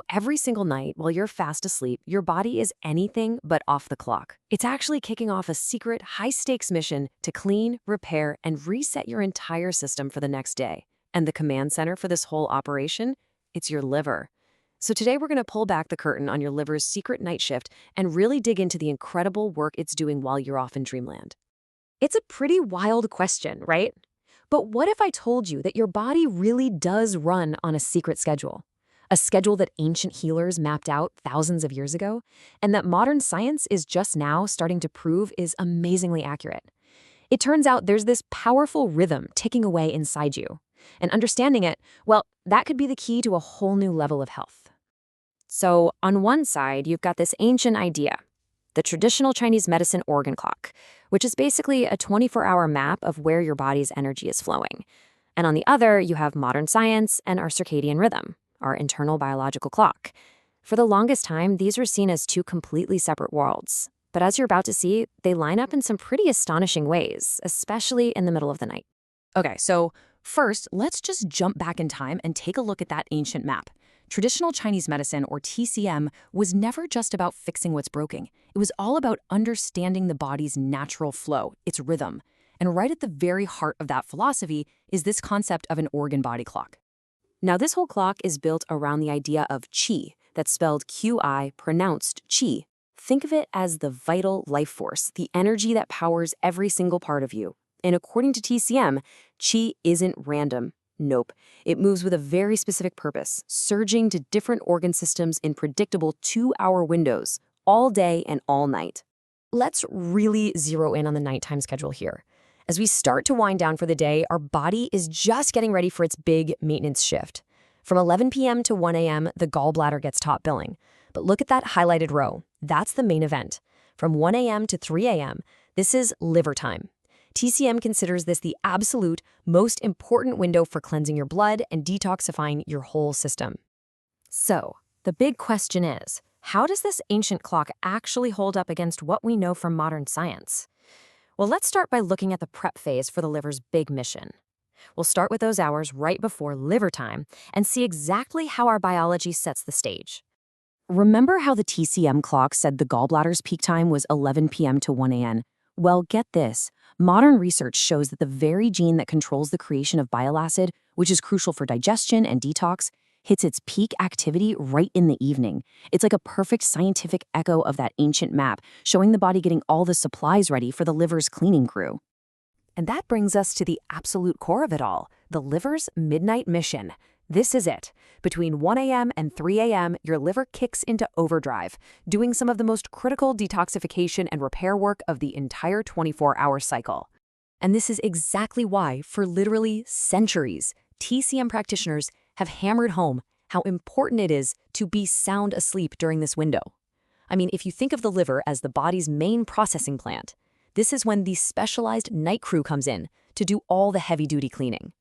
Every single night while you're fast asleep, your body is anything but off the clock. It's actually kicking off a secret, high-stakes mission to clean, repair, and reset your entire system for the next day. And the command center for this whole operation? It's your liver. So today we're going to pull back the curtain on your liver's secret night shift and really dig into the incredible work it's doing while you're off in dreamland. It's a pretty wild question, right? But what if I told you that your body really does run on a secret schedule? A schedule that ancient healers mapped out thousands of years ago, and that modern science is just now starting to prove is amazingly accurate. It turns out there's this powerful rhythm ticking away inside you. And understanding it, well, that could be the key to a whole new level of health. So on one side, you've got this ancient idea, the traditional Chinese medicine organ clock, which is basically a 24-hour map of where your body's energy is flowing. And on the other, you have modern science and our circadian rhythm, our internal biological clock. For the longest time, these were seen as two completely separate worlds. But as you're about to see, they line up in some pretty astonishing ways, especially in the middle of the night. Okay, so first, let's just jump back in time and take a look at that ancient map. Traditional Chinese medicine, or TCM, was never just about fixing what's broken. It was all about understanding the body's natural flow, its rhythm. And right at the very heart of that philosophy is this concept of an organ-body clock. Now, this whole clock is built around the idea of qi, that's spelled Qi, pronounced qi. Think of it as the vital life force, the energy that powers every single part of you. And according to TCM, qi isn't random. Nope. It moves with a very specific purpose, surging to different organ systems in predictable 2-hour windows, all day and all night. Let's really zero in on the nighttime schedule here. As we start to wind down for the day, our body is just getting ready for its big maintenance shift. From 11 p.m. to 1 a.m., the gallbladder gets top billing. But look at that highlighted row. That's the main event. From 1 a.m. to 3 a.m., this is liver time. TCM considers this the absolute most important window for cleansing your blood and detoxifying your whole system. So, the big question is, how does this ancient clock actually hold up against what we know from modern science? Well, let's start by looking at the prep phase for the liver's big mission. We'll start with those hours right before liver time and see exactly how our biology sets the stage. Remember how the TCM clock said the gallbladder's peak time was 11 p.m. to 1 a.m.? Well, get this. Modern research shows that the very gene that controls the creation of bile acid, which is crucial for digestion and detox, hits its peak activity right in the evening. It's like a perfect scientific echo of that ancient map, showing the body getting all the supplies ready for the liver's cleaning crew. And that brings us to the absolute core of it all, the liver's midnight mission. This is it. Between 1 a.m. and 3 a.m., your liver kicks into overdrive, doing some of the most critical detoxification and repair work of the entire 24-hour cycle. And this is exactly why, for literally centuries, TCM practitioners have hammered home how important it is to be sound asleep during this window. I mean, if you think of the liver as the body's main processing plant, this is when the specialized night crew comes in to do all the heavy-duty cleaning.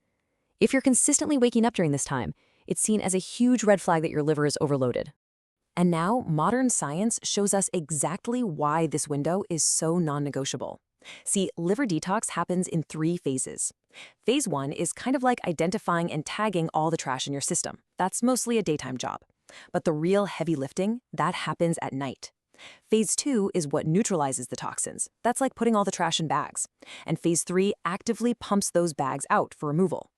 If you're consistently waking up during this time, it's seen as a huge red flag that your liver is overloaded. And now, modern science shows us exactly why this window is so non-negotiable. See, liver detox happens in 3 phases. Phase 1 is kind of like identifying and tagging all the trash in your system. That's mostly a daytime job. But the real heavy lifting, that happens at night. Phase 2 is what neutralizes the toxins. That's like putting all the trash in bags. And Phase 3 actively pumps those bags out for removal.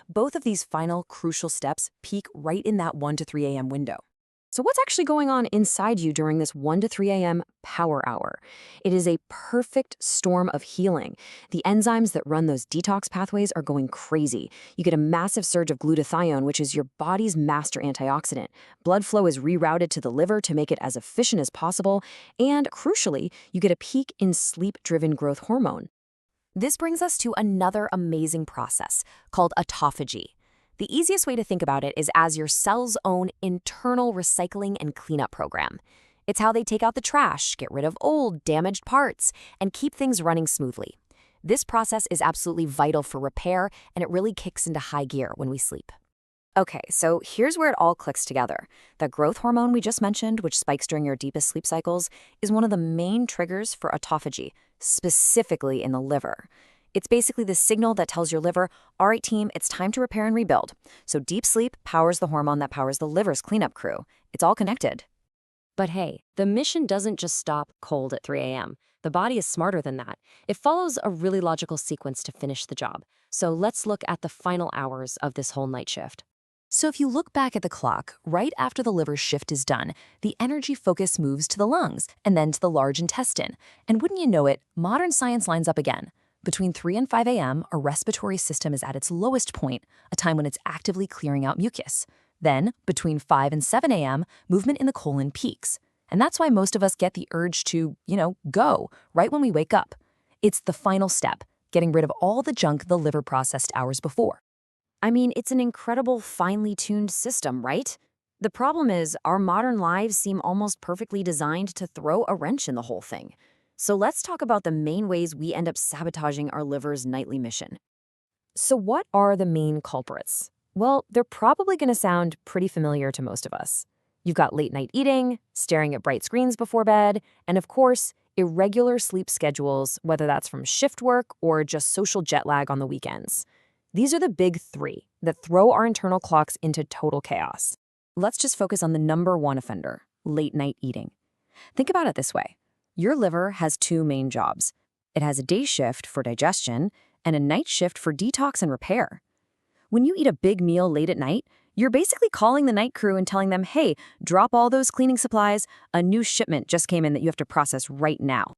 Both of these final crucial steps peak right in that 1 to 3 a.m. window. So what's actually going on inside you during this 1 to 3 a.m. power hour? It is a perfect storm of healing. The enzymes that run those detox pathways are going crazy. You get a massive surge of glutathione, which is your body's master antioxidant. Blood flow is rerouted to the liver to make it as efficient as possible. And crucially, you get a peak in sleep-driven growth hormone. This brings us to another amazing process called autophagy. The easiest way to think about it is as your cell's own internal recycling and cleanup program. It's how they take out the trash, get rid of old, damaged parts, and keep things running smoothly. This process is absolutely vital for repair, and it really kicks into high gear when we sleep. Okay, so here's where it all clicks together. The growth hormone we just mentioned, which spikes during your deepest sleep cycles, is one of the main triggers for autophagy, specifically in the liver. It's basically the signal that tells your liver, all right, team, it's time to repair and rebuild. So deep sleep powers the hormone that powers the liver's cleanup crew. It's all connected. But hey, the mission doesn't just stop cold at 3 a.m. The body is smarter than that. It follows a really logical sequence to finish the job. So let's look at the final hours of this whole night shift. So if you look back at the clock, right after the liver shift is done, the energy focus moves to the lungs and then to the large intestine. And wouldn't you know it, modern science lines up again. Between 3 and 5 a.m., our respiratory system is at its lowest point, a time when it's actively clearing out mucus. Then, between 5 and 7 a.m., movement in the colon peaks. And that's why most of us get the urge to, go, right when we wake up. It's the final step, getting rid of all the junk the liver processed hours before. I mean, it's an incredible, finely tuned system, right? The problem is, our modern lives seem almost perfectly designed to throw a wrench in the whole thing. So let's talk about the main ways we end up sabotaging our liver's nightly mission. So what are the main culprits? Well, they're probably going to sound pretty familiar to most of us. You've got late night eating, staring at bright screens before bed, and of course, irregular sleep schedules, whether that's from shift work or just social jet lag on the weekends. These are the big three that throw our internal clocks into total chaos. Let's just focus on the number one offender, late night eating. Think about it this way. Your liver has two main jobs. It has a day shift for digestion and a night shift for detox and repair. When you eat a big meal late at night, you're basically calling the night crew and telling them, hey, drop all those cleaning supplies. A new shipment just came in that you have to process right now.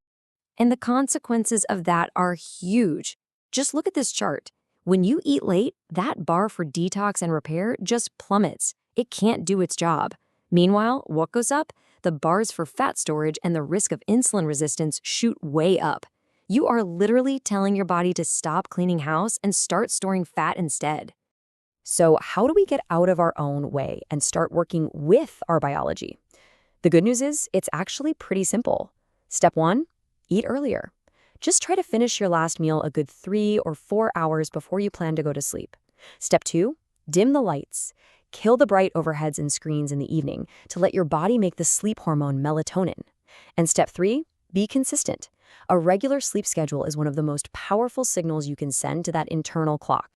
And the consequences of that are huge. Just look at this chart. When you eat late, that bar for detox and repair just plummets. It can't do its job. Meanwhile, what goes up? The bars for fat storage and the risk of insulin resistance shoot way up. You are literally telling your body to stop cleaning house and start storing fat instead. So how do we get out of our own way and start working with our biology? The good news is it's actually pretty simple. Step 1, eat earlier. Just try to finish your last meal a good 3 or 4 hours before you plan to go to sleep. Step 2, dim the lights. Kill the bright overheads and screens in the evening to let your body make the sleep hormone melatonin. And step 3, be consistent. A regular sleep schedule is one of the most powerful signals you can send to that internal clock.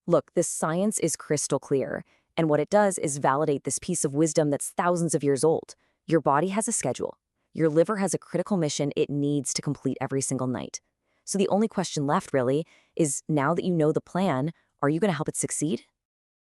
Look, this science is crystal clear, and what it does is validate this piece of wisdom that's thousands of years old. Your body has a schedule. Your liver has a critical mission it needs to complete every single night. So the only question left, really, is now that you know the plan, are you going to help it succeed?